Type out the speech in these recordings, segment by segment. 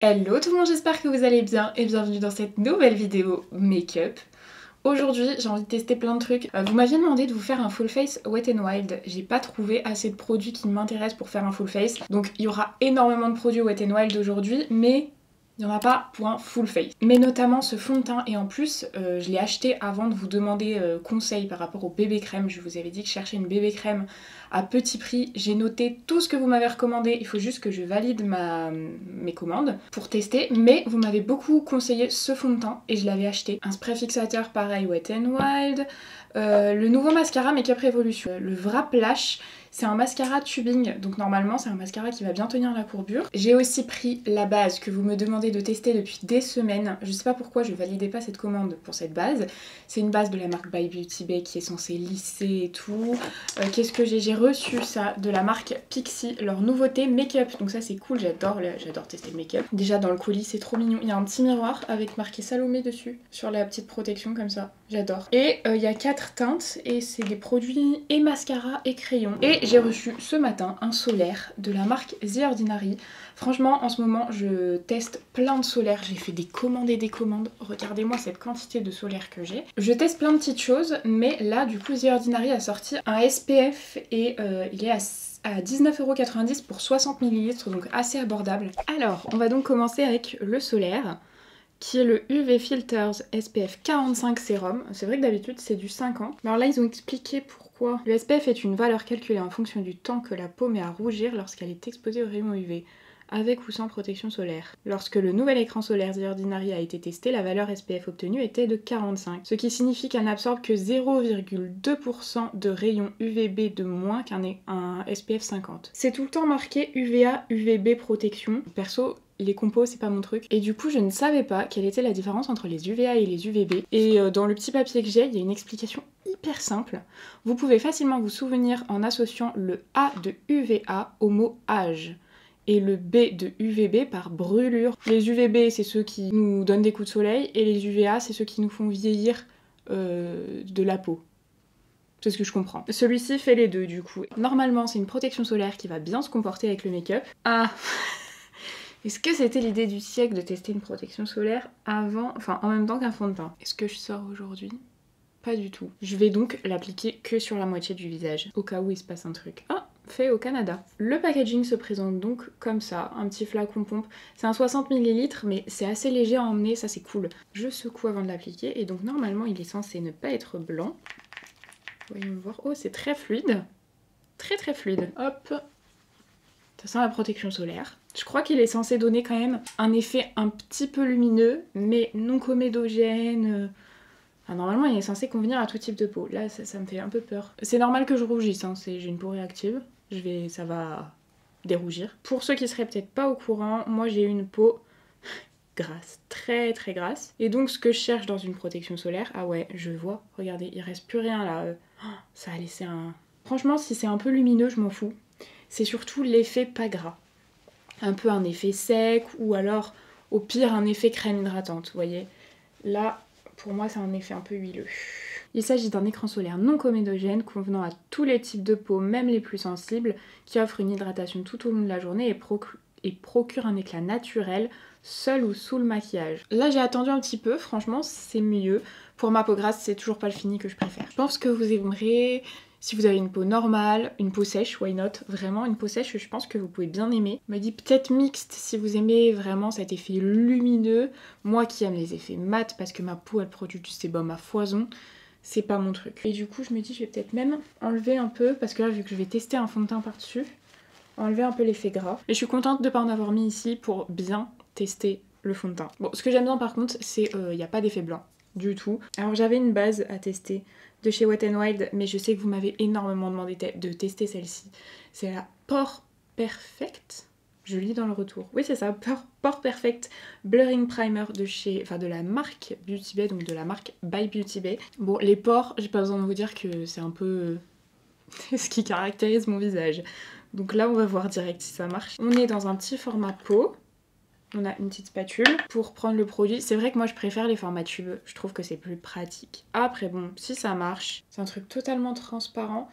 Hello tout le monde, j'espère que vous allez bien et bienvenue dans cette nouvelle vidéo make-up. Aujourd'hui, j'ai envie de tester plein de trucs. Vous m'aviez demandé de vous faire un full face Wet n Wild. J'ai pas trouvé assez de produits qui m'intéressent pour faire un full face. Donc il y aura énormément de produits Wet n Wild aujourd'hui, mais il n'y en a pas pour un full face. Mais notamment ce fond de teint, et en plus, je l'ai acheté avant de vous demander conseil par rapport au bébé crème. Je vous avais dit que je cherchais une bébé crème à petit prix. J'ai noté tout ce que vous m'avez recommandé. Il faut juste que je valide mes commandes pour tester. Mais vous m'avez beaucoup conseillé ce fond de teint et je l'avais acheté. Un spray fixateur pareil Wet n Wild. Le nouveau mascara Make Up Revolution, le Wrap Lash. C'est un mascara tubing, donc normalement c'est un mascara qui va bien tenir la courbure. J'ai aussi pris la base que vous me demandez de tester depuis des semaines. Je sais pas pourquoi je validais pas cette commande pour cette base. C'est une base de la marque By Beauty Bay qui est censée lisser et tout. Qu'est-ce que j'ai reçu ça de la marque Pixi, leur nouveauté make-up. Donc ça c'est cool, j'adore tester le make-up. Déjà dans le colis c'est trop mignon. Il y a un petit miroir avec marqué Salomé dessus, sur la petite protection comme ça. J'adore. Et il y a 4 teintes et c'est des produits et mascara et crayon. Et j'ai reçu ce matin un solaire de la marque The Ordinary. Franchement, en ce moment, je teste plein de solaires. J'ai fait des commandes et des commandes. Regardez-moi cette quantité de solaire que j'ai. Je teste plein de petites choses, mais là, du coup, The Ordinary a sorti un SPF et il est à 19,90€ pour 60 ml, donc assez abordable. Alors, on va donc commencer avec le solaire, qui est le UV Filters SPF 45 Sérum. C'est vrai que d'habitude c'est du 50. Mais alors là ils ont expliqué pourquoi. Le SPF est une valeur calculée en fonction du temps que la peau met à rougir lorsqu'elle est exposée aux rayons UV, avec ou sans protection solaire. Lorsque le nouvel écran solaire The Ordinary a été testé, la valeur SPF obtenue était de 45, ce qui signifie qu'elle n'absorbe que 0,2% de rayons UVB de moins qu'un SPF 50. C'est tout le temps marqué UVA, UVB protection. Perso, les compos c'est pas mon truc. Et du coup je ne savais pas quelle était la différence entre les UVA et les UVB. Et dans le petit papier que j'ai, il y a une explication hyper simple. Vous pouvez facilement vous souvenir en associant le A de UVA au mot âge et le B de UVB par brûlure. Les UVB c'est ceux qui nous donnent des coups de soleil et les UVA c'est ceux qui nous font vieillir de la peau. C'est ce que je comprends. Celui-ci fait les deux du coup. Normalement c'est une protection solaire qui va bien se comporter avec le make-up. Ah Est-ce que c'était l'idée du siècle de tester une protection solaire avant, enfin en même temps qu'un fond de teint? Est-ce que je sors aujourd'hui? Pas du tout. Je vais donc l'appliquer que sur la moitié du visage, au cas où il se passe un truc. Ah, fait au Canada. Le packaging se présente donc comme ça, un petit flacon pompe. C'est un 60 ml, mais c'est assez léger à emmener, ça c'est cool. Je secoue avant de l'appliquer, et donc normalement il est censé ne pas être blanc. Voyons voir. Oh, c'est très fluide. Très très fluide. Hop. Ça sent la protection solaire. Je crois qu'il est censé donner quand même un effet un petit peu lumineux, mais non comédogène. Enfin, normalement, il est censé convenir à tout type de peau. Là, ça me fait un peu peur. C'est normal que je rougisse, hein. J'ai une peau réactive. Ça va dérougir. Pour ceux qui seraient peut-être pas au courant, moi j'ai une peau grasse, très très grasse. Et donc ce que je cherche dans une protection solaire, ah ouais, je vois, regardez, il reste plus rien là. Ça a laissé un... Franchement, si c'est un peu lumineux, je m'en fous. C'est surtout l'effet pas gras. Un peu un effet sec ou alors au pire un effet crème hydratante, vous voyez. Là, pour moi, c'est un effet un peu huileux. Il s'agit d'un écran solaire non comédogène convenant à tous les types de peau, même les plus sensibles, qui offre une hydratation tout au long de la journée et procure un éclat naturel, seul ou sous le maquillage. Là, j'ai attendu un petit peu, franchement, c'est mieux. Pour ma peau grasse, c'est toujours pas le fini que je préfère. Je pense que vous aimerez... Si vous avez une peau normale, une peau sèche, why not? Vraiment, une peau sèche, je pense que vous pouvez bien aimer. Je me dis peut-être mixte si vous aimez vraiment cet effet lumineux. Moi qui aime les effets mat parce que ma peau elle produit du sébum à foison, c'est pas mon truc. Et du coup, je me dis je vais peut-être même enlever un peu, parce que là, vu que je vais tester un fond de teint par-dessus, enlever un peu l'effet gras. Et je suis contente de pas en avoir mis ici pour bien tester le fond de teint. Bon, ce que j'aime bien par contre, c'est il n'y a pas d'effet blanc du tout. Alors j'avais une base à tester de chez Wet n Wild, mais je sais que vous m'avez énormément demandé de tester celle-ci. C'est la Pore Perfect. Je lis dans le retour. Oui, c'est ça, Pore Perfect Blurring Primer de la marque Beauty Bay, donc de la marque By Beauty Bay. Bon, les pores, j'ai pas besoin de vous dire que c'est un peu ce qui caractérise mon visage. Donc là, on va voir direct si ça marche. On est dans un petit format peau. On a une petite spatule pour prendre le produit. C'est vrai que moi je préfère les formats tubes, je trouve que c'est plus pratique. Après bon, si ça marche, c'est un truc totalement transparent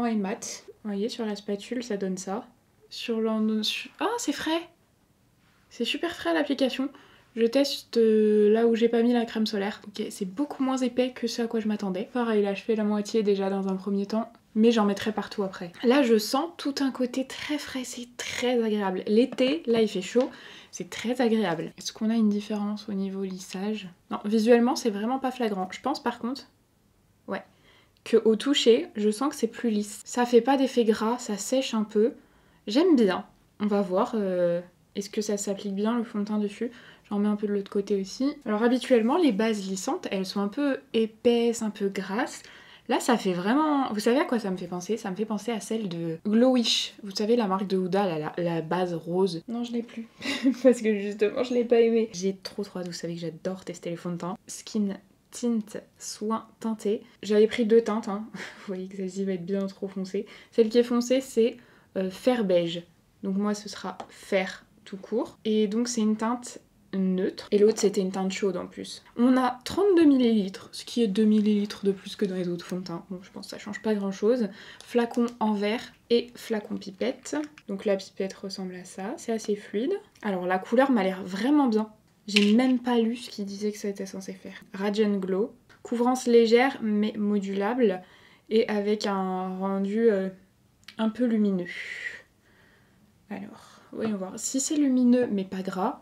et mat. Vous voyez, sur la spatule ça donne ça. Sur le... Ah, c'est frais! C'est super frais à l'application. Je teste là où j'ai pas mis la crème solaire. Ok, c'est beaucoup moins épais que ce à quoi je m'attendais. Pareil, là je fais la moitié déjà dans un premier temps, mais j'en mettrai partout après. Là je sens tout un côté très frais, c'est très agréable. L'été, là il fait chaud, c'est très agréable. Est-ce qu'on a une différence au niveau lissage? Non, visuellement c'est vraiment pas flagrant. Je pense par contre, ouais, que au toucher, je sens que c'est plus lisse. Ça fait pas d'effet gras, ça sèche un peu. J'aime bien. On va voir, est-ce que ça s'applique bien le fond de teint dessus? J'en mets un peu de l'autre côté aussi. Alors habituellement, les bases lissantes, elles sont un peu épaisses, un peu grasses. Là, ça fait vraiment... Vous savez à quoi ça me fait penser? Ça me fait penser à celle de Glowish. Vous savez, la marque de Huda, la base rose. Non, je l'ai plus. Parce que justement, je l'ai pas aimée. J'ai trop hâte, vous savez que j'adore tester les fonds de teint. Skin Tint Soin Teinté. J'avais pris 2 teintes, hein. Vous voyez que celle-ci va être bien trop foncée. Celle qui est foncée, c'est fer beige. Donc moi, ce sera fer tout court. Et donc, c'est une teinte neutre. Et l'autre, c'était une teinte chaude en plus. On a 32 ml, ce qui est 2 ml de plus que dans les autres fonds de teint. Bon, je pense que ça change pas grand-chose. Flacon en verre et flacon pipette. Donc la pipette ressemble à ça. C'est assez fluide. Alors, la couleur m'a l'air vraiment bien. J'ai même pas lu ce qu'il disait que ça était censé faire. Radiant Glow. Couvrance légère mais modulable. Et avec un rendu un peu lumineux. Alors, voyons voir. Si c'est lumineux mais pas gras,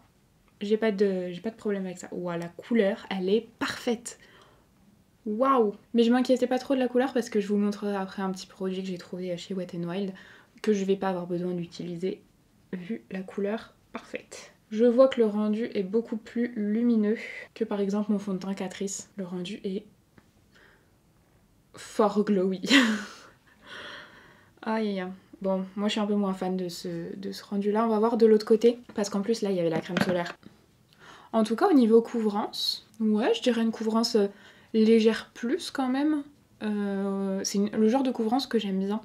j'ai pas de problème avec ça. Ouah, la couleur, elle est parfaite. Waouh! Mais je m'inquiétais pas trop de la couleur parce que je vous montrerai après un petit produit que j'ai trouvé chez Wet n Wild que je vais pas avoir besoin d'utiliser vu la couleur parfaite. Je vois que le rendu est beaucoup plus lumineux que par exemple mon fond de teint Catrice. Le rendu est fort glowy. Aïe aïe. Bon, moi je suis un peu moins fan de ce rendu là. On va voir de l'autre côté parce qu'en plus là il y avait la crème solaire. En tout cas au niveau couvrance, ouais je dirais une couvrance légère plus quand même. C'est le genre de couvrance que j'aime bien.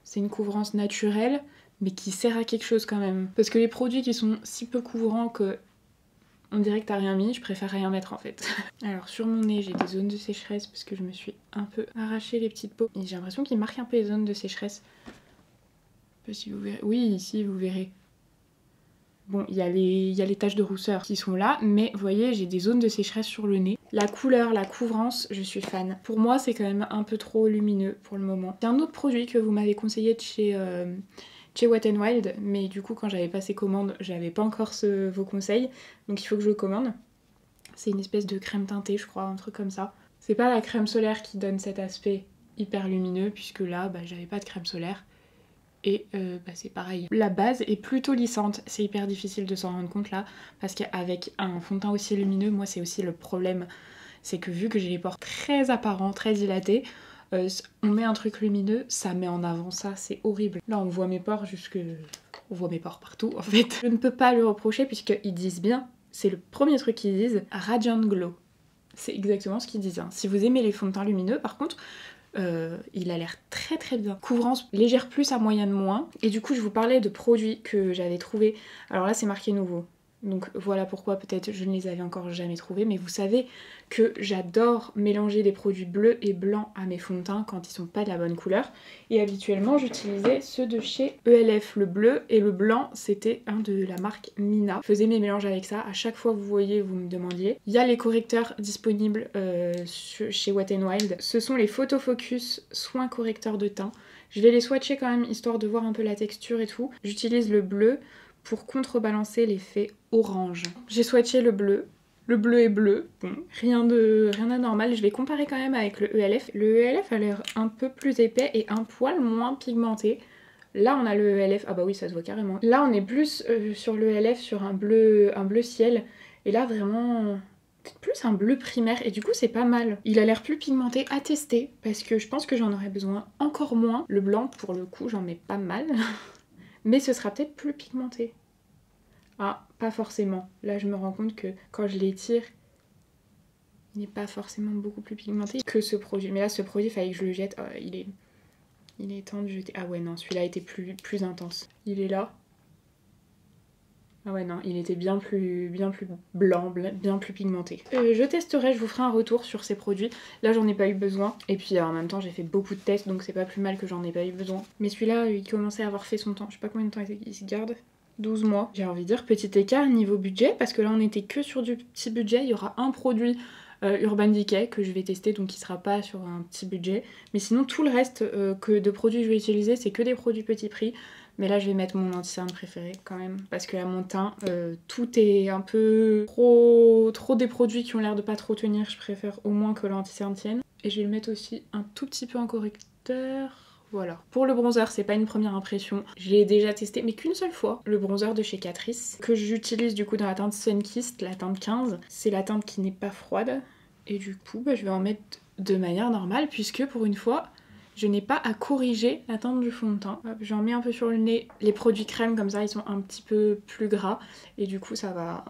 C'est une couvrance naturelle mais qui sert à quelque chose quand même. Parce que les produits qui sont si peu couvrants que on dirait que t'as rien mis, je préfère rien mettre en fait. Alors sur mon nez j'ai des zones de sécheresse parce que je me suis un peu arraché les petites peaux. Et j'ai l'impression qu'il marque un peu les zones de sécheresse. Je sais pas si vous verrez. Oui, ici vous verrez. Bon, il y a les taches de rousseur qui sont là, mais vous voyez, j'ai des zones de sécheresse sur le nez. La couleur, la couvrance, je suis fan. Pour moi, c'est quand même un peu trop lumineux pour le moment. C'est un autre produit que vous m'avez conseillé de chez Wet n Wild, mais du coup, quand j'avais passé commande, j'avais pas encore vos conseils, donc il faut que je le commande. C'est une espèce de crème teintée, je crois, un truc comme ça. C'est pas la crème solaire qui donne cet aspect hyper lumineux, puisque là, j'avais pas de crème solaire. Et c'est pareil. La base est plutôt lissante, c'est hyper difficile de s'en rendre compte là, parce qu'avec un fond de teint aussi lumineux, moi c'est aussi le problème, c'est que vu que j'ai les pores très apparents, très dilatés, on met un truc lumineux, ça met en avant ça, c'est horrible. Là on voit mes pores on voit mes pores partout en fait. Je ne peux pas le reprocher puisqu'ils disent bien, c'est le premier truc qu'ils disent, Radiant Glow. C'est exactement ce qu'ils disent. Hein. Si vous aimez les fonds de teint lumineux par contre, il a l'air très très bien. Couvrance légère plus à moyenne moins. Et du coup je vous parlais de produits que j'avais trouvés. Alors là c'est marqué nouveau. Donc voilà pourquoi peut-être je ne les avais encore jamais trouvés. Mais vous savez que j'adore mélanger des produits bleus et blancs à mes fonds de teint quand ils sont pas de la bonne couleur. Et habituellement j'utilisais ceux de chez ELF. Le bleu et le blanc c'était un de la marque Mina. Je faisais mes mélanges avec ça. À chaque fois vous voyez, vous me demandiez. Il y a les correcteurs disponibles chez Wet n Wild. Ce sont les Photo Focus soins correcteurs de teint. Je vais les swatcher quand même histoire de voir un peu la texture et tout. J'utilise le bleu pour contrebalancer l'effet orange. J'ai swatché le bleu. Le bleu est bleu. Bon, rien d'anormal. Je vais comparer quand même avec le ELF. Le ELF a l'air un peu plus épais et un poil moins pigmenté. Là on a le ELF, ah bah oui ça se voit carrément. Là on est plus sur le ELF sur un bleu ciel. Et là vraiment peut-être plus un bleu primaire et du coup c'est pas mal. Il a l'air plus pigmenté à tester parce que je pense que j'en aurais besoin encore moins. Le blanc pour le coup j'en mets pas mal. Mais ce sera peut-être plus pigmenté. Ah, pas forcément. Là, je me rends compte que quand je l'étire, il n'est pas forcément beaucoup plus pigmenté que ce produit. Mais là, ce produit, il fallait que je le jette. Oh, il est temps de jeter. Ah ouais, non, celui-là était plus intense. Il est là. Ah ouais, non, il était bien plus blanc, bien plus pigmenté. Je testerai, je vous ferai un retour sur ces produits. Là, j'en ai pas eu besoin. Et puis, en même temps, j'ai fait beaucoup de tests, donc c'est pas plus mal que j'en ai pas eu besoin. Mais celui-là, il commençait à avoir fait son temps. Je sais pas combien de temps il se garde. 12 mois. J'ai envie de dire petit écart niveau budget, parce que là on était que sur du petit budget. Il y aura un produit Urban Decay que je vais tester, donc qui sera pas sur un petit budget. Mais sinon tout le reste de produits que je vais utiliser, c'est que des produits petit prix. Mais là je vais mettre mon anti-cerne préféré quand même, parce que à mon teint, tout est un peu trop des produits qui ont l'air de pas trop tenir. Je préfère au moins que l'anti-cerne tienne. Et je vais le mettre aussi un tout petit peu en correcteur. Voilà. Pour le bronzer, c'est pas une première impression. J'ai déjà testé, mais qu'une seule fois, le bronzer de chez Catrice, que j'utilise du coup dans la teinte Sunkissed, la teinte 15. C'est la teinte qui n'est pas froide. Et du coup, je vais en mettre de manière normale, puisque pour une fois, je n'ai pas à corriger la teinte du fond de teint. J'en mets un peu sur le nez. Les produits crème comme ça, ils sont un petit peu plus gras. Et du coup, ça va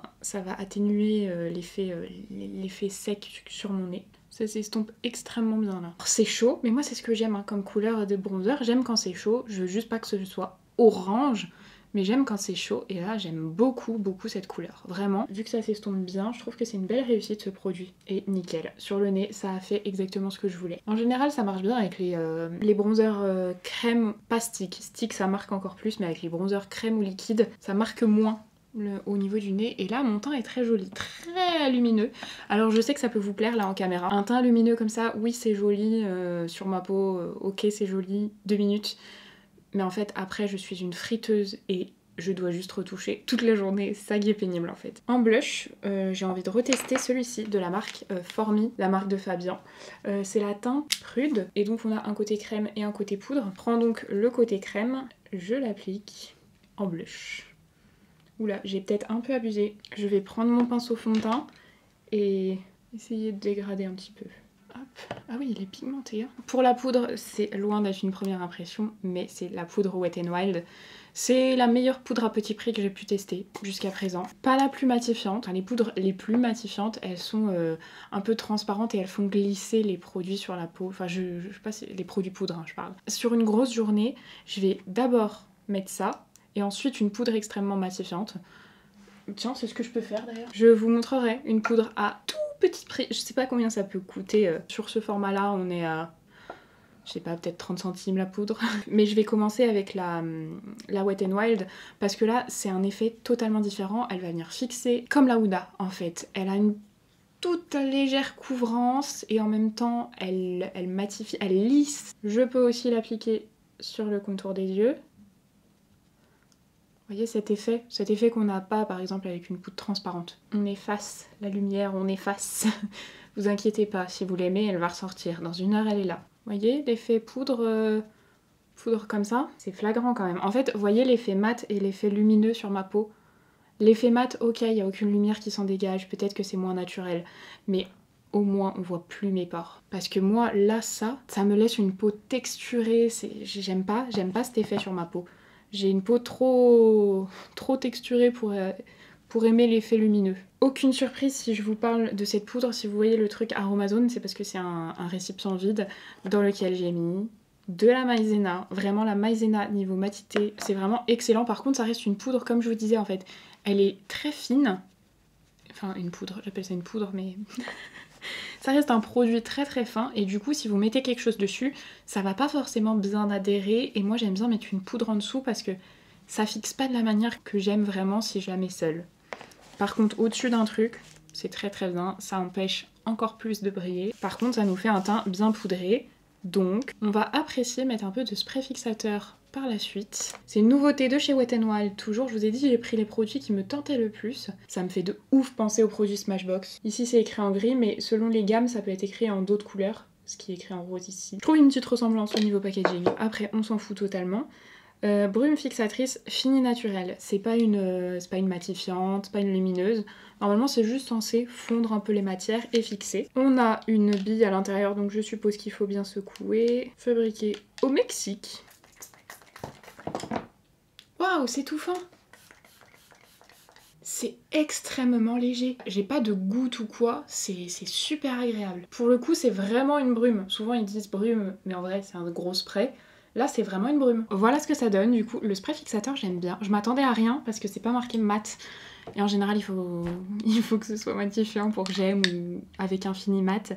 atténuer l'effet sec sur mon nez. Ça s'estompe extrêmement bien là. C'est chaud, mais moi c'est ce que j'aime comme couleur de bronzer. J'aime quand c'est chaud, je veux juste pas que ce soit orange, mais j'aime quand c'est chaud. Et là j'aime beaucoup cette couleur. Vraiment, vu que ça s'estompe bien, je trouve que c'est une belle réussite ce produit. Et nickel, sur le nez ça a fait exactement ce que je voulais. En général ça marche bien avec les bronzers crème, pas stick. Stick ça marque encore plus, mais avec les bronzers crème ou liquide, ça marque moins. Au niveau du nez, et là mon teint est très joli, très lumineux. Alors je sais que ça peut vous plaire là en caméra, un teint lumineux comme ça, oui c'est joli sur ma peau, ok c'est joli, 2 minutes, mais en fait après je suis une friteuse et je dois juste retoucher toute la journée, c'est ça qui est pénible en fait. En blush, j'ai envie de retester celui-ci de la marque Formi, la marque de Fabien. C'est la teinte Prude, et donc on a un côté crème et un côté poudre. Je prends donc le côté crème, je l'applique en blush. Oula, j'ai peut-être un peu abusé. Je vais prendre mon pinceau fond de teint et essayer de dégrader un petit peu. Hop. Ah oui, il est pigmenté. Hein. Pour la poudre, c'est loin d'être une première impression, mais c'est la poudre Wet n Wild. C'est la meilleure poudre à petit prix que j'ai pu tester jusqu'à présent. Pas la plus matifiante. Enfin, les poudres les plus matifiantes, elles sont un peu transparentes et elles font glisser les produits sur la peau. Enfin, je sais pas, c'est les produits poudre, hein, je parle. Sur une grosse journée, je vais d'abord mettre ça. Et ensuite une poudre extrêmement matifiante. Tiens, c'est ce que je peux faire d'ailleurs. Je vous montrerai une poudre à tout petit prix. Je sais pas combien ça peut coûter. Sur ce format-là, on est à, je sais pas, peut-être 30 centimes la poudre. Mais je vais commencer avec la Wet n Wild parce que là, c'est un effet totalement différent. Elle va venir fixer comme la Huda en fait. Elle a une toute légère couvrance et en même temps, elle matifie, elle lisse. Je peux aussi l'appliquer sur le contour des yeux. Vous voyez cet effet qu'on n'a pas par exemple avec une poudre transparente. On efface la lumière, on efface. Vous inquiétez pas, si vous l'aimez, elle va ressortir. Dans 1 heure, elle est là. Vous voyez l'effet poudre comme ça, c'est flagrant quand même. En fait, vous voyez l'effet mat et l'effet lumineux sur ma peau. L'effet mat, ok, il n'y a aucune lumière qui s'en dégage, peut-être que c'est moins naturel, mais au moins on voit plus mes pores. Parce que moi, là, ça me laisse une peau texturée, j'aime pas cet effet sur ma peau. J'ai une peau trop texturée pour aimer l'effet lumineux. Aucune surprise si je vous parle de cette poudre, si vous voyez le truc Aromazone, c'est parce que c'est un récipient vide dans lequel j'ai mis de la maïzena. Vraiment la maïzena niveau matité, c'est vraiment excellent. Par contre ça reste une poudre comme je vous disais en fait. Elle est très fine. Enfin une poudre, j'appelle ça une poudre mais... Ça reste un produit très fin et du coup si vous mettez quelque chose dessus, ça va pas forcément bien adhérer et moi j'aime bien mettre une poudre en dessous parce que ça fixe pas de la manière que j'aime vraiment si je la mets seule. Par contre au-dessus d'un truc, c'est très bien, ça empêche encore plus de briller. Par contre ça nous fait un teint bien poudré, donc on va apprécier mettre un peu de spray fixateur par la suite. C'est une nouveauté de chez Wet n Wild, toujours, je vous ai dit, j'ai pris les produits qui me tentaient le plus. Ça me fait de ouf penser aux produits Smashbox. Ici c'est écrit en gris, mais selon les gammes ça peut être écrit en d'autres couleurs, ce qui est écrit en rose ici. Je trouve une petite ressemblance au niveau packaging, après on s'en fout totalement. Brume fixatrice fini naturelle, c'est pas une matifiante, c'est pas une lumineuse. Normalement c'est juste censé fondre un peu les matières et fixer. On a une bille à l'intérieur, donc je suppose qu'il faut bien secouer. Fabriqué au Mexique. Waouh, c'est tout fin! C'est extrêmement léger. J'ai pas de goutte ou quoi, c'est super agréable. Pour le coup, c'est vraiment une brume. Souvent ils disent brume, mais en vrai c'est un gros spray. Là, c'est vraiment une brume. Voilà ce que ça donne, du coup. Le spray fixateur, j'aime bien. Je m'attendais à rien parce que c'est pas marqué mat. Et en général, il faut que ce soit matifiant pour que j'aime ou avec un fini mat.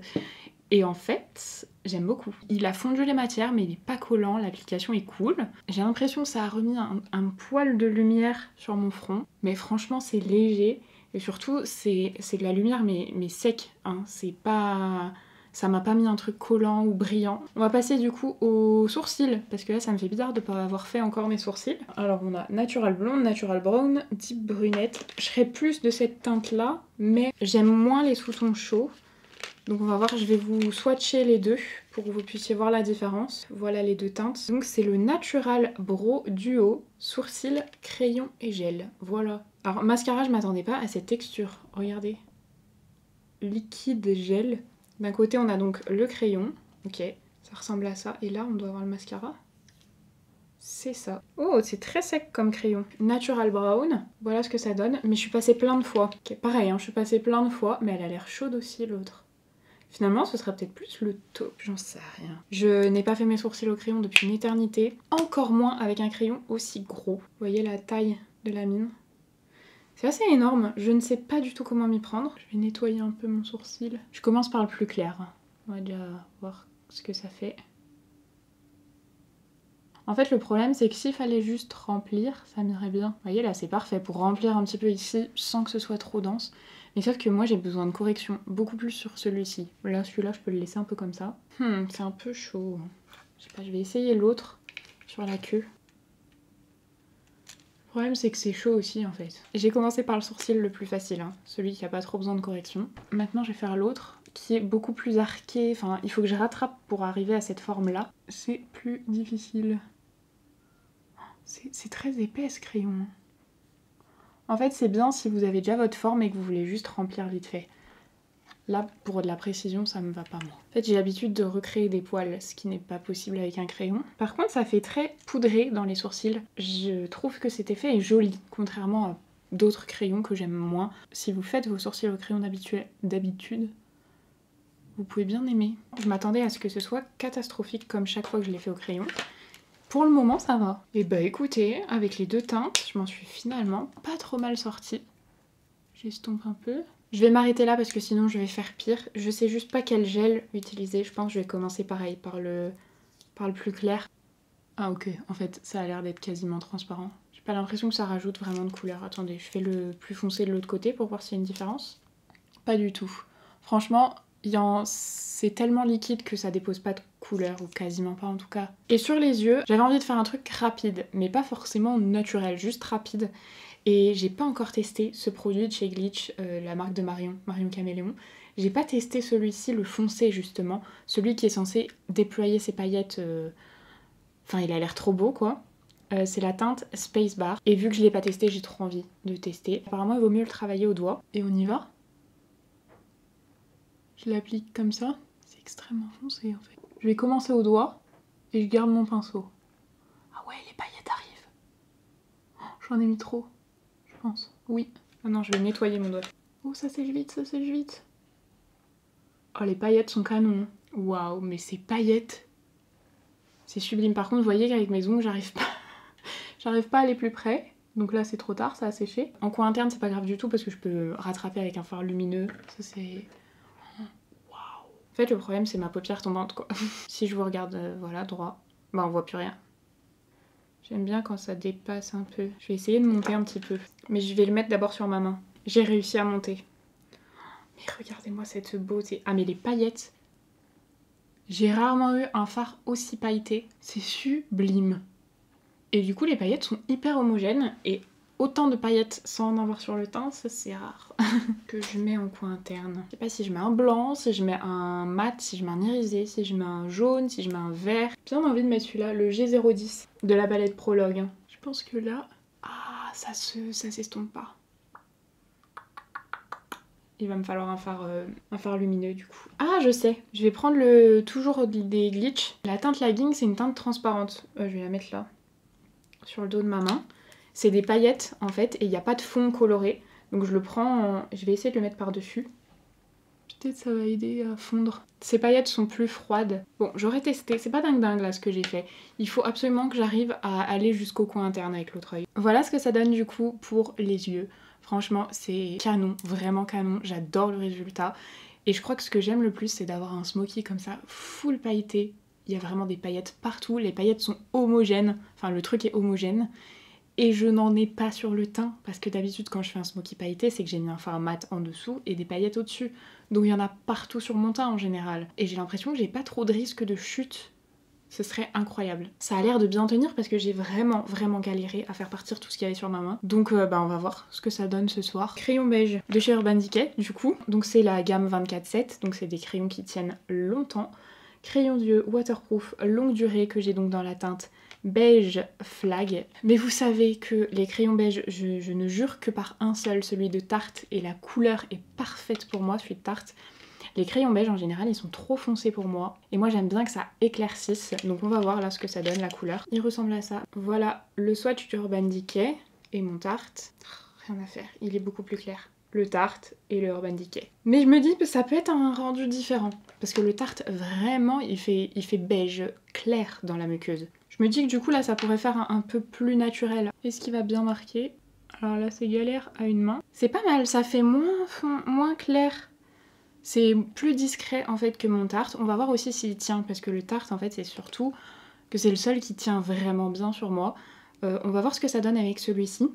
Et en fait, j'aime beaucoup. Il a fondu les matières mais il est pas collant, l'application est cool. J'ai l'impression que ça a remis un poil de lumière sur mon front, mais franchement c'est léger et surtout c'est de la lumière mais sec, hein. C'est pas... Ça m'a pas mis un truc collant ou brillant. On va passer du coup aux sourcils, parce que là ça me fait bizarre de pas avoir fait encore mes sourcils. Alors on a Natural Blonde, Natural Brown, Deep Brunette. Je serais plus de cette teinte là, mais j'aime moins les sous-tons chauds. Donc on va voir, je vais vous swatcher les deux pour que vous puissiez voir la différence. Voilà les deux teintes. Donc c'est le Natural Brow Duo, sourcils, crayon et gel. Voilà. Alors mascara, je m'attendais pas à cette texture. Regardez. Liquide gel. D'un côté on a donc le crayon. Ok, ça ressemble à ça. Et là on doit avoir le mascara. C'est ça. Oh, c'est très sec comme crayon. Natural Brown, voilà ce que ça donne. Mais je suis passée plein de fois. Ok, pareil, hein, je suis passée plein de fois. Mais elle a l'air chaude aussi l'autre. Finalement, ce serait peut-être plus le taupe, j'en sais rien. Je n'ai pas fait mes sourcils au crayon depuis une éternité. Encore moins avec un crayon aussi gros. Vous voyez la taille de la mine? C'est assez énorme, je ne sais pas du tout comment m'y prendre. Je vais nettoyer un peu mon sourcil. Je commence par le plus clair. On va déjà voir ce que ça fait. En fait, le problème, c'est que s'il fallait juste remplir, ça m'irait bien. Vous voyez, là, c'est parfait pour remplir un petit peu ici sans que ce soit trop dense. Mais sauf que moi, j'ai besoin de correction beaucoup plus sur celui-ci. Là, celui-là, je peux le laisser un peu comme ça. C'est un peu chaud. Je sais pas, je vais essayer l'autre sur la queue. Le problème, c'est que c'est chaud aussi, en fait. J'ai commencé par le sourcil le plus facile, hein, celui qui a pas trop besoin de correction. Maintenant, je vais faire l'autre, qui est beaucoup plus arqué. Enfin, il faut que je rattrape pour arriver à cette forme-là. C'est plus difficile. C'est très épais, ce crayon. En fait, c'est bien si vous avez déjà votre forme et que vous voulez juste remplir vite fait. Là, pour de la précision, ça me va pas, moi. En fait, j'ai l'habitude de recréer des poils, ce qui n'est pas possible avec un crayon. Par contre, ça fait très poudré dans les sourcils. Je trouve que cet effet est joli, contrairement à d'autres crayons que j'aime moins. Si vous faites vos sourcils au crayon d'habitude, vous pouvez bien aimer. Je m'attendais à ce que ce soit catastrophique comme chaque fois que je l'ai fait au crayon. Pour le moment, ça va. Et bah écoutez, avec les deux teintes, je m'en suis finalement pas trop mal sortie. J'estompe un peu. Je vais m'arrêter là parce que sinon je vais faire pire. Je sais juste pas quel gel utiliser. Je pense que je vais commencer pareil, par le plus clair. Ah ok, en fait ça a l'air d'être quasiment transparent. J'ai pas l'impression que ça rajoute vraiment de couleur. Attendez, je fais le plus foncé de l'autre côté pour voir s'il y a une différence. Pas du tout. Franchement, c'est tellement liquide que ça dépose pas de couleur, ou quasiment pas en tout cas. Et sur les yeux, j'avais envie de faire un truc rapide, mais pas forcément naturel, juste rapide. Et j'ai pas encore testé ce produit de chez Glitch, la marque de Marion Caméléon. J'ai pas testé celui-ci, le foncé justement, celui qui est censé déployer ses paillettes. Enfin, il a l'air trop beau quoi. C'est la teinte Space Bar. Et vu que je l'ai pas testé, j'ai trop envie de tester. Apparemment, il vaut mieux le travailler au doigt. Et on y va. Je l'applique comme ça. C'est extrêmement foncé en fait. Je vais commencer au doigt et je garde mon pinceau. Ah ouais, les paillettes arrivent. Oh, j'en ai mis trop. Oui. Ah non, je vais nettoyer mon doigt. Oh, ça sèche vite, ça sèche vite. Oh, les paillettes sont canon. Waouh, mais ces paillettes, c'est sublime. Par contre, vous voyez qu'avec mes ongles, j'arrive pas à aller plus près. Donc là, c'est trop tard, ça a séché. En coin interne, c'est pas grave du tout parce que je peux rattraper avec un fard lumineux. Ça, c'est... Waouh. En fait, le problème, c'est ma paupière tombante, quoi. Si je vous regarde, voilà, droit, bah on voit plus rien. J'aime bien quand ça dépasse un peu. Je vais essayer de monter un petit peu. Mais je vais le mettre d'abord sur ma main. J'ai réussi à monter. Mais regardez-moi cette beauté. Ah mais les paillettes. J'ai rarement eu un fard aussi pailleté. C'est sublime. Et du coup les paillettes sont hyper homogènes. Et autant de paillettes sans en avoir sur le teint, ça c'est rare. Que je mets en coin interne. Je sais pas si je mets un blanc, si je mets un mat, si je mets un irisé, si je mets un jaune, si je mets un vert. J'ai bien envie de mettre celui-là, le G010 de la palette Prologue. Je pense que là... Ah, ça s'estompe pas. Il va me falloir un fard lumineux du coup. Ah, je sais. Je vais prendre toujours des Glitch. La teinte Lagging, c'est une teinte transparente. Je vais la mettre là, sur le dos de ma main. C'est des paillettes en fait, et il n'y a pas de fond coloré. Donc je le prends, je vais essayer de le mettre par-dessus. Peut-être ça va aider à fondre. Ces paillettes sont plus froides. Bon, j'aurais testé, c'est pas dingue là ce que j'ai fait. Il faut absolument que j'arrive à aller jusqu'au coin interne avec l'autre œil. Voilà ce que ça donne du coup pour les yeux. Franchement, c'est canon, vraiment canon. J'adore le résultat. Et je crois que ce que j'aime le plus, c'est d'avoir un smoky comme ça, full pailleté. Il y a vraiment des paillettes partout, les paillettes sont homogènes, enfin le truc est homogène. Et je n'en ai pas sur le teint, parce que d'habitude quand je fais un smoky pailleté, c'est que j'ai mis un fard mat en dessous et des paillettes au-dessus. Donc il y en a partout sur mon teint en général. Et j'ai l'impression que j'ai pas trop de risque de chute. Ce serait incroyable. Ça a l'air de bien tenir parce que j'ai vraiment galéré à faire partir tout ce qu'il y avait sur ma main. Donc on va voir ce que ça donne ce soir. Crayon beige de chez Urban Decay du coup. Donc c'est la gamme 24/7, donc c'est des crayons qui tiennent longtemps. Crayon d'yeux waterproof longue durée que j'ai donc dans la teinte beige flag. Mais vous savez que les crayons beige, je ne jure que par un seul, celui de Tarte, et la couleur est parfaite pour moi, celui de Tarte. Les crayons beige en général ils sont trop foncés pour moi et moi j'aime bien que ça éclaircisse, donc on va voir là ce que ça donne la couleur. Il ressemble à ça. Voilà le swatch d'Urban Decay et mon Tarte. Rien à faire, il est beaucoup plus clair. Le Tarte et le Urban Decay. Mais je me dis que ça peut être un rendu différent parce que le Tarte vraiment il fait beige clair dans la muqueuse. Je me dis que du coup là ça pourrait faire un peu plus naturel. Est-ce qu'il va bien marquer? Alors là c'est galère à une main. C'est pas mal, ça fait moins clair. C'est plus discret en fait que mon Tarte. On va voir aussi s'il tient parce que le Tarte en fait c'est surtout que c'est le seul qui tient vraiment bien sur moi. On va voir ce que ça donne avec celui-ci.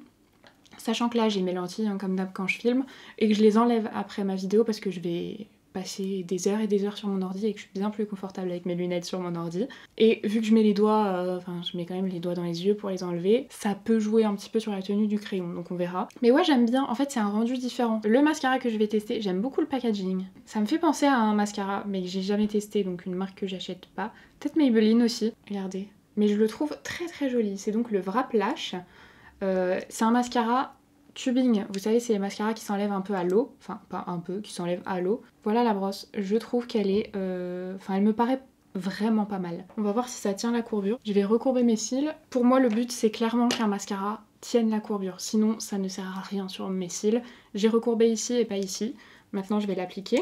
Sachant que là j'ai mes lentilles hein, comme d'hab quand je filme et que je les enlève après ma vidéo parce que je vais passer des heures et des heures sur mon ordi et que je suis bien plus confortable avec mes lunettes sur mon ordi. Et vu que je mets les doigts, je mets quand même les doigts dans les yeux pour les enlever, ça peut jouer un petit peu sur la tenue du crayon, donc on verra. Mais ouais j'aime bien, en fait c'est un rendu différent. Le mascara que je vais tester, j'aime beaucoup le packaging. Ça me fait penser à un mascara, mais que j'ai jamais testé, donc une marque que j'achète pas. Peut-être Maybelline aussi, regardez. Mais je le trouve très joli, c'est donc le Wrap Lash. C'est un mascara tubing, vous savez c'est les mascaras qui s'enlèvent un peu à l'eau, enfin pas un peu, qui s'enlèvent à l'eau. Voilà la brosse, je trouve qu'elle est, elle me paraît vraiment pas mal. On va voir si ça tient la courbure. Je vais recourber mes cils. Pour moi le but c'est clairement qu'un mascara tienne la courbure, sinon ça ne sert à rien sur mes cils. J'ai recourbé ici et pas ici. Maintenant je vais l'appliquer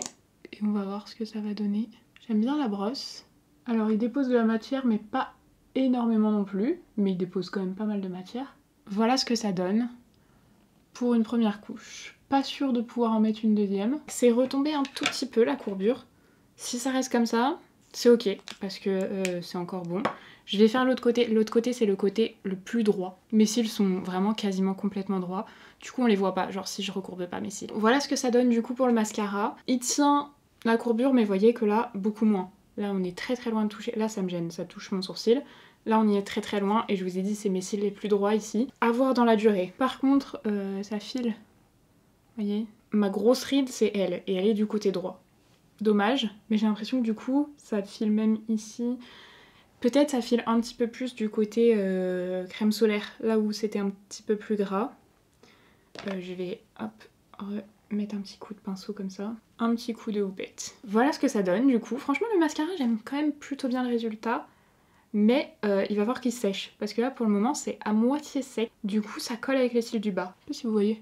et on va voir ce que ça va donner. J'aime bien la brosse. Alors il dépose de la matière mais pas énormément non plus, mais il dépose quand même pas mal de matière. Voilà ce que ça donne pour une première couche. Pas sûre de pouvoir en mettre une deuxième. C'est retombé un tout petit peu la courbure. Si ça reste comme ça, c'est ok, parce que c'est encore bon. Je vais faire l'autre côté. L'autre côté, c'est le côté le plus droit. Mes cils sont vraiment quasiment complètement droits. Du coup, on les voit pas, genre si je recourbe pas mes cils. Voilà ce que ça donne du coup pour le mascara. Il tient la courbure, mais voyez que là, beaucoup moins. Là, on est très loin de toucher. Là, ça me gêne, ça touche mon sourcil. Là on y est très loin et je vous ai dit c'est mes cils les plus droits ici. À voir dans la durée. Par contre ça file. Vous voyez? Ma grosse ride c'est elle et elle est du côté droit. Dommage, mais j'ai l'impression que du coup ça file même ici. Peut-être ça file un petit peu plus du côté crème solaire, là où c'était un petit peu plus gras. Je vais hop remettre un petit coup de pinceau comme ça. Un petit coup de houppette. Voilà ce que ça donne du coup. Franchement le mascara j'aime quand même plutôt bien le résultat. Mais il va falloir qu'il sèche, parce que là pour le moment c'est à moitié sec, du coup ça colle avec les cils du bas. Je sais pas si vous voyez.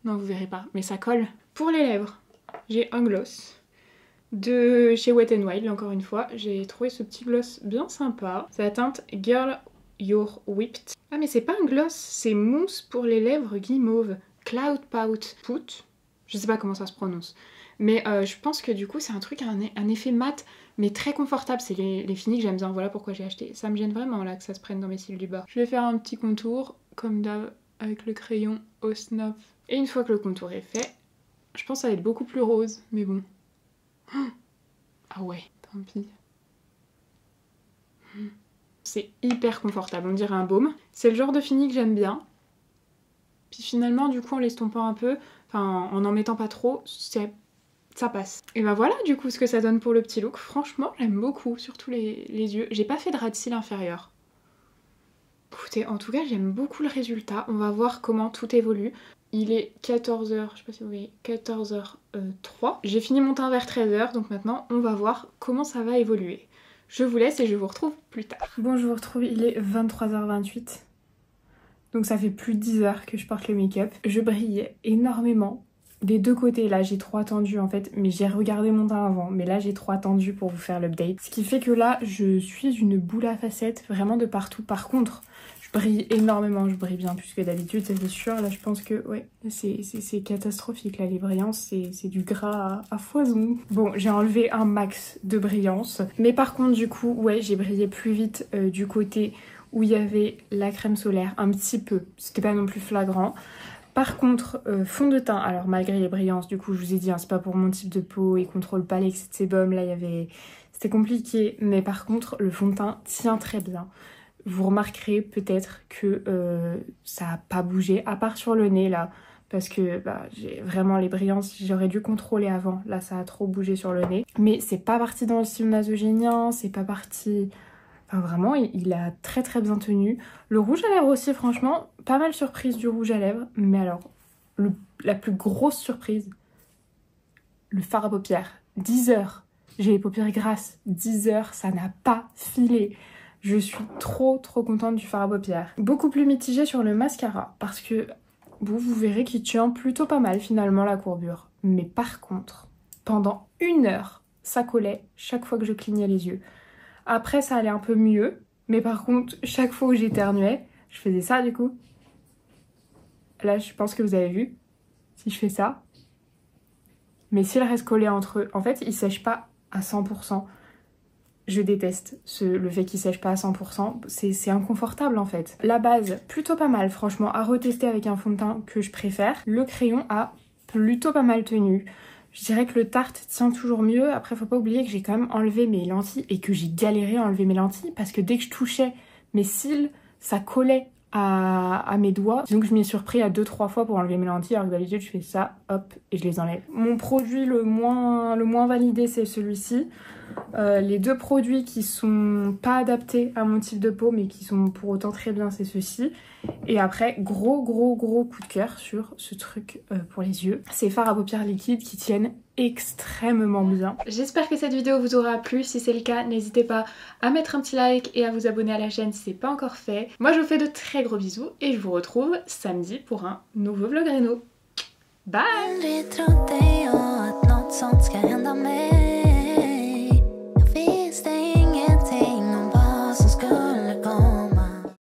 Non vous verrez pas, mais ça colle. Pour les lèvres, j'ai un gloss de chez Wet n Wild, encore une fois. J'ai trouvé ce petit gloss bien sympa. C'est la teinte Girl You're Whipped. Ah mais c'est pas un gloss, c'est mousse pour les lèvres guimauve. Cloud Pout. Je sais pas comment ça se prononce. Mais je pense que du coup c'est un truc, un effet mat, mais très confortable. C'est les finis que j'aime bien, voilà pourquoi j'ai acheté. Ça me gêne vraiment là que ça se prenne dans mes cils du bas. Je vais faire un petit contour, comme d'hab, avec le crayon au snap. Et une fois que le contour est fait, je pense que ça va être beaucoup plus rose, mais bon. Ah ouais, tant pis. C'est hyper confortable, on dirait un baume. C'est le genre de fini que j'aime bien. Puis finalement, du coup, en l'estompant un peu, enfin en mettant pas trop, ça passe. Et bah voilà du coup ce que ça donne pour le petit look. Franchement j'aime beaucoup, surtout les yeux. J'ai pas fait de ras de cils inférieur. Écoutez, en tout cas j'aime beaucoup le résultat. On va voir comment tout évolue. Il est 14h, je sais pas si vous voyez, 14h03. J'ai fini mon teint vers 13h, donc maintenant on va voir comment ça va évoluer. Je vous laisse et je vous retrouve plus tard. Bon, je vous retrouve, il est 23h28. Donc ça fait plus de 10 heures que je porte le make-up. Je brille énormément. Des deux côtés, là j'ai trop attendu en fait, mais j'ai regardé mon teint avant, mais là j'ai trop attendu pour vous faire l'update. Ce qui fait que là je suis une boule à facettes vraiment de partout. Par contre, je brille énormément, je brille bien plus que d'habitude, ça c'est sûr. Là je pense que ouais, c'est catastrophique là, les brillances, c'est du gras à foison. Bon, j'ai enlevé un max de brillance, mais par contre du coup, ouais, j'ai brillé plus vite du côté où il y avait la crème solaire, un petit peu, c'était pas non plus flagrant. Par contre, fond de teint, alors malgré les brillances, du coup je vous ai dit, hein, c'est pas pour mon type de peau, il contrôle pas l'excès de sébum, là il y avait... C'était compliqué, mais par contre le fond de teint tient très bien. Vous remarquerez peut-être que ça n'a pas bougé, à part sur le nez là, parce que bah, j'ai vraiment les brillances, j'aurais dû contrôler avant, là ça a trop bougé sur le nez. Mais c'est pas parti dans le sillon nasogénien, c'est pas parti... Enfin vraiment, il a très très bien tenu. Le rouge à lèvres aussi, franchement, pas mal surprise du rouge à lèvres, mais alors, la plus grosse surprise, le fard à paupières, 10 heures. J'ai les paupières grasses, 10 heures, ça n'a pas filé. Je suis trop contente du fard à paupières. Beaucoup plus mitigée sur le mascara parce que vous verrez qu'il tient plutôt pas mal finalement la courbure. Mais par contre, pendant 1 heure, ça collait chaque fois que je clignais les yeux. Après ça allait un peu mieux, mais par contre chaque fois que j'éternuais, je faisais ça du coup. Là je pense que vous avez vu, si je fais ça. Mais s'il reste collé entre eux, en fait il sèche pas à 100%. Je déteste le fait qu'il sèche pas à 100%, c'est inconfortable en fait. La base, plutôt pas mal franchement, à retester avec un fond de teint que je préfère. Le crayon a plutôt pas mal tenu. Je dirais que le Tarte tient toujours mieux. Après faut pas oublier que j'ai quand même enlevé mes lentilles et que j'ai galéré à enlever mes lentilles parce que dès que je touchais mes cils, ça collait à mes doigts. Donc je m'y ai surpris à 2-3 fois pour enlever mes lentilles, alors que d'habitude je fais ça, hop, et je les enlève. Mon produit le moins validé c'est celui-ci. Les 2 produits qui sont pas adaptés à mon type de peau mais qui sont pour autant très bien, c'est ceci. Et après gros coup de cœur sur ce truc pour les yeux, ces fards à paupières liquides qui tiennent extrêmement bien. J'espère que cette vidéo vous aura plu. Si c'est le cas, n'hésitez pas à mettre un petit like et à vous abonner à la chaîne si c'est pas encore fait. Moi je vous fais de très gros bisous et je vous retrouve samedi pour un nouveau vlog réno. Bye.